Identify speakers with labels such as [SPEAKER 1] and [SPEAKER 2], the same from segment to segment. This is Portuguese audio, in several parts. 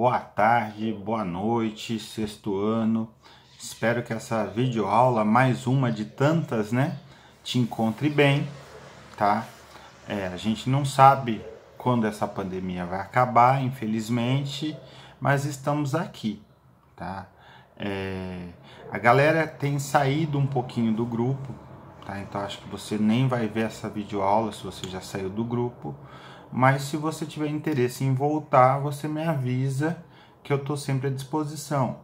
[SPEAKER 1] boa tarde, boa noite, sexto ano. Espero que essa videoaula, mais uma de tantas, né, te encontre bem, tá? A gente não sabe quando essa pandemia vai acabar, infelizmente, mas estamos aqui, tá? A galera tem saído um pouquinho do grupo, tá? Então acho que você nem vai ver essa videoaula se você já saiu do grupo. Mas se você tiver interesse em voltar, você me avisa que eu estou sempre à disposição.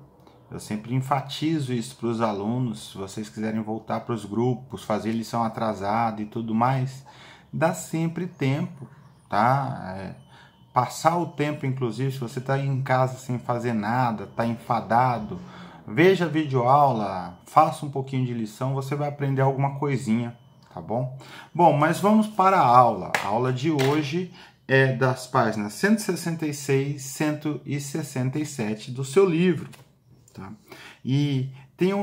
[SPEAKER 1] Eu sempre enfatizo isso para os alunos. Se vocês quiserem voltar para os grupos, fazer lição atrasada e tudo mais, dá sempre tempo, tá? Passar o tempo, inclusive, se você está em casa sem fazer nada, está enfadado, veja a videoaula, faça um pouquinho de lição, você vai aprender alguma coisinha. Tá bom? Bom, mas vamos para a aula. A aula de hoje é das páginas 166 e 167 do seu livro. Tá? E tem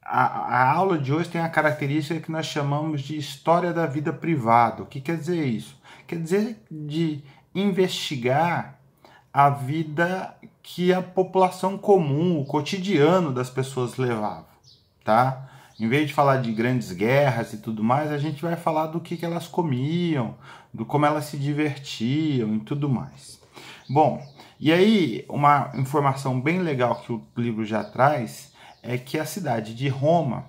[SPEAKER 1] a aula de hoje tem a característica que nós chamamos de história da vida privada. O que quer dizer isso? Quer dizer de investigar a vida que a população comum, o cotidiano das pessoas levava, tá? Em vez de falar de grandes guerras e tudo mais, a gente vai falar do que elas comiam, do como elas se divertiam e tudo mais. Bom, e aí uma informação bem legal que o livro já traz é que a cidade de Roma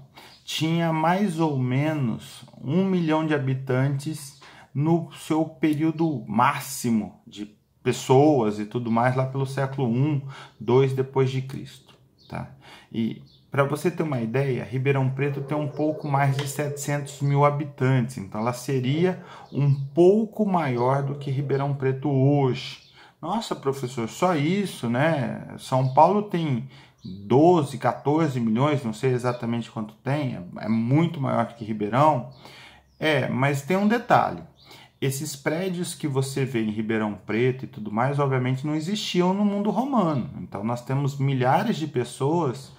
[SPEAKER 1] tinha mais ou menos 1 milhão de habitantes no seu período máximo de pessoas e tudo mais, lá pelo século I, II depois de Cristo, tá? E para você ter uma ideia, Ribeirão Preto tem um pouco mais de 700 mil habitantes, então ela seria um pouco maior do que Ribeirão Preto hoje. Nossa, professor, só isso, né? São Paulo tem 12, 14 milhões, não sei exatamente quanto tem, é muito maior que Ribeirão. Mas tem um detalhe. Esses prédios que você vê em Ribeirão Preto e tudo mais, obviamente não existiam no mundo romano. Então nós temos milhares de pessoas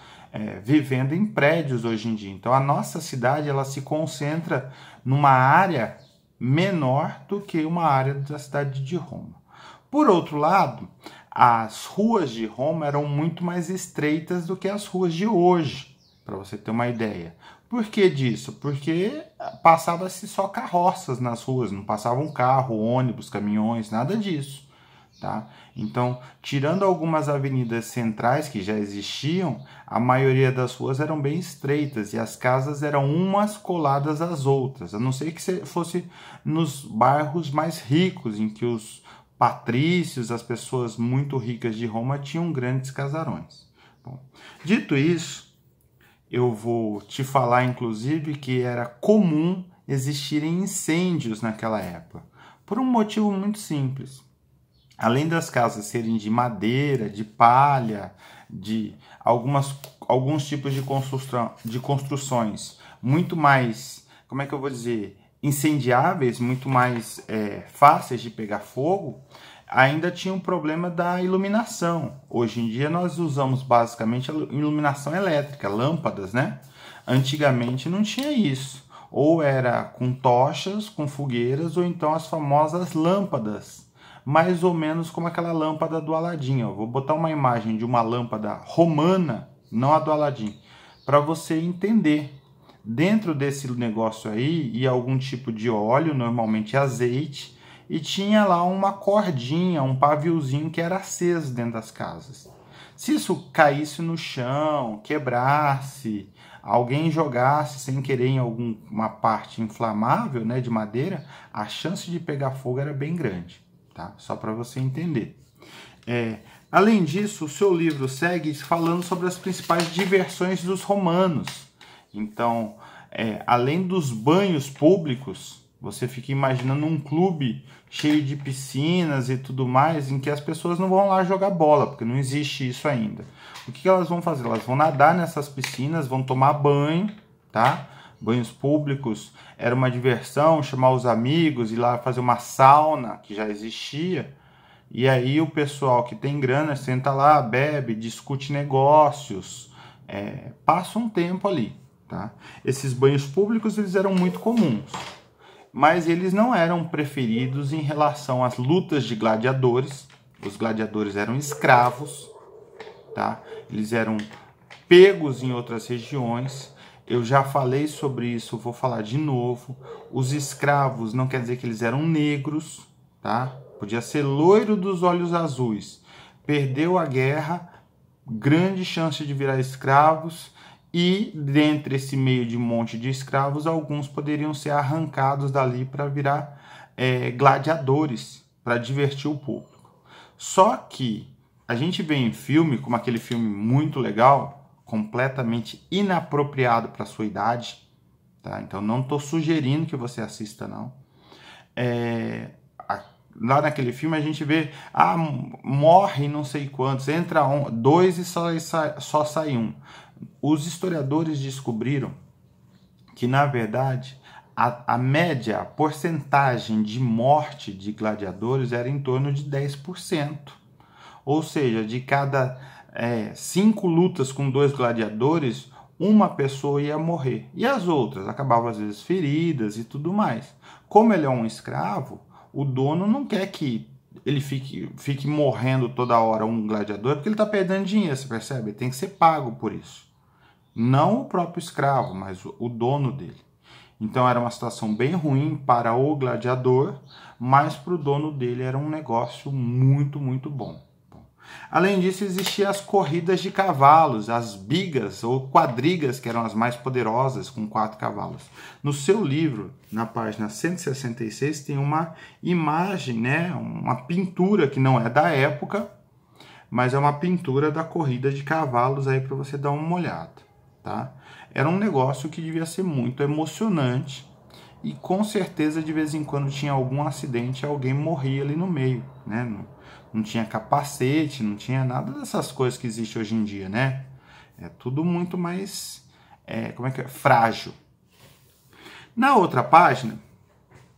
[SPEAKER 1] vivendo em prédios hoje em dia. Então a nossa cidade ela se concentra numa área menor do que uma área da cidade de Roma. Por outro lado, as ruas de Roma eram muito mais estreitas do que as ruas de hoje, para você ter uma ideia. Por que disso? Porque passava-se só carroças nas ruas, não passava um carro, ônibus, caminhões, nada disso. Tá? Então, tirando algumas avenidas centrais que já existiam, a maioria das ruas eram bem estreitas e as casas eram umas coladas às outras, a não ser que fosse nos bairros mais ricos, em que os patrícios, as pessoas muito ricas de Roma, tinham grandes casarões. Bom, dito isso, eu vou te falar, inclusive, que era comum existirem incêndios naquela época, por um motivo muito simples. Além das casas serem de madeira, de palha, de alguns tipos de construções muito mais, como é que eu vou dizer, incendiáveis, muito mais fáceis de pegar fogo, ainda tinha um problema da iluminação. Hoje em dia nós usamos basicamente a iluminação elétrica, lâmpadas, né? Antigamente não tinha isso. Ou era com tochas, com fogueiras, ou então as famosas lâmpadas, mais ou menos como aquela lâmpada do Aladim. Eu vou botar uma imagem de uma lâmpada romana, não a do Aladim, para você entender. Dentro desse negócio aí ia algum tipo de óleo, normalmente azeite, e tinha lá uma cordinha, um paviozinho que era aceso dentro das casas. Se isso caísse no chão, quebrasse, alguém jogasse sem querer em alguma parte inflamável, né, de madeira, a chance de pegar fogo era bem grande, tá? Só para você entender. Além disso, o seu livro segue falando sobre as principais diversões dos romanos. Então, além dos banhos públicos, você fica imaginando um clube cheio de piscinas e tudo mais, em que as pessoas não vão lá jogar bola, porque não existe isso ainda. O que elas vão fazer? Elas vão nadar nessas piscinas, vão tomar banho, tá? Banhos públicos era uma diversão, chamar os amigos, ir lá fazer uma sauna, que já existia. E aí o pessoal que tem grana senta lá, bebe, discute negócios, passa um tempo ali. Tá? Esses banhos públicos eles eram muito comuns, mas eles não eram preferidos em relação às lutas de gladiadores, Os gladiadores eram escravos, tá? Eles eram pegos em outras regiões. Eu já falei sobre isso, vou falar de novo. Os escravos não quer dizer que eles eram negros, tá? Podia ser loiro dos olhos azuis. Perdeu a guerra, grande chance de virar escravos, e dentre esse meio de monte de escravos, alguns poderiam ser arrancados dali para virar gladiadores, para divertir o público. Só que a gente vê em filme, como aquele filme muito legal, completamente inapropriado para sua idade, tá? Então não estou sugerindo que você assista, não. Lá naquele filme a gente vê, morre não sei quantos, entra dois e só sai um. Os historiadores descobriram que, na verdade, a média, a porcentagem de morte de gladiadores era em torno de 10%. Ou seja, de cada 5 lutas com 2 gladiadores, uma pessoa ia morrer. E as outras acabavam, às vezes, feridas e tudo mais. Como ele é um escravo, o dono não quer que ele fique morrendo toda hora um gladiador, porque ele está perdendo dinheiro, você percebe? Ele tem que ser pago por isso. Não o próprio escravo, mas o dono dele. Então era uma situação bem ruim para o gladiador, mas para o dono dele era um negócio muito, muito bom. Além disso, existiam as corridas de cavalos, as bigas ou quadrigas, que eram as mais poderosas, com 4 cavalos. No seu livro, na página 166, tem uma imagem, né, uma pintura que não é da época, mas é uma pintura da corrida de cavalos aí para você dar uma olhada, tá? Era um negócio que devia ser muito emocionante e com certeza de vez em quando tinha algum acidente e alguém morria ali no meio, né? Não tinha capacete, não tinha nada dessas coisas que existem hoje em dia, né? É tudo muito mais, frágil. Na outra página,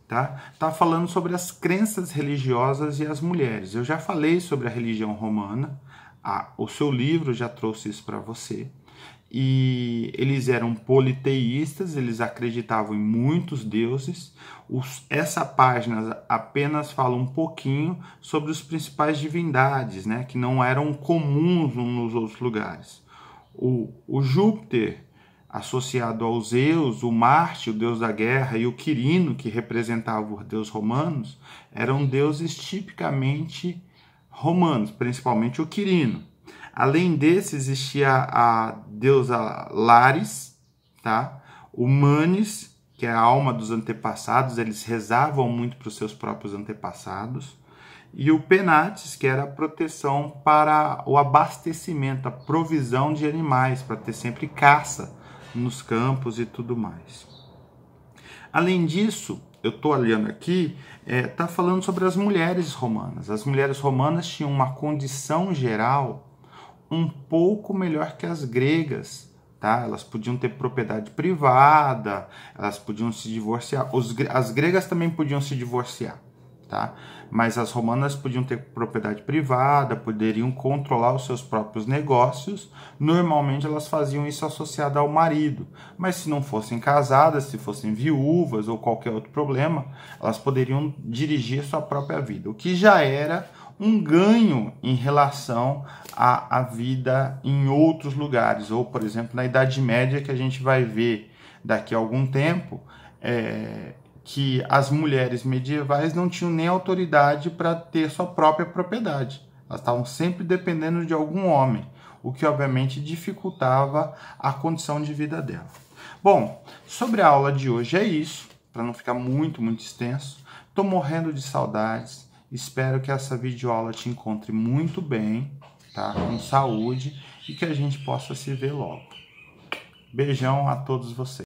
[SPEAKER 1] tá falando sobre as crenças religiosas e as mulheres. Eu já falei sobre a religião romana, o seu livro já trouxe isso para você. E eles eram politeístas, eles acreditavam em muitos deuses. Essa página apenas fala um pouquinho sobre os principais divindades, né, que não eram comuns nos outros lugares. O Júpiter, associado ao Zeus, o Marte, o deus da guerra, e o Quirino, que representava os deuses romanos, eram deuses tipicamente romanos, principalmente o Quirino. Além desse, existia a deusa Lares, tá? O Manes, que é a alma dos antepassados, eles rezavam muito para os seus próprios antepassados. E o Penates, que era a proteção para o abastecimento, a provisão de animais, para ter sempre caça nos campos e tudo mais. Além disso, eu estou olhando aqui, está falando sobre as mulheres romanas. As mulheres romanas tinham uma condição geral um pouco melhor que as gregas, tá? Elas podiam ter propriedade privada, elas podiam se divorciar. As gregas também podiam se divorciar, tá? Mas as romanas podiam ter propriedade privada, poderiam controlar os seus próprios negócios. Normalmente elas faziam isso associado ao marido, mas se não fossem casadas, se fossem viúvas ou qualquer outro problema, elas poderiam dirigir sua própria vida, o que já era um ganho em relação à vida em outros lugares, ou, por exemplo, na Idade Média, que a gente vai ver daqui a algum tempo, que as mulheres medievais não tinham nem autoridade para ter sua própria propriedade. Elas estavam sempre dependendo de algum homem, o que obviamente dificultava a condição de vida dela. Bom, sobre a aula de hoje é isso, para não ficar muito extenso. Estou morrendo de saudades. Espero que essa videoaula te encontre muito bem, tá? Com saúde, e que a gente possa se ver logo. Beijão a todos vocês.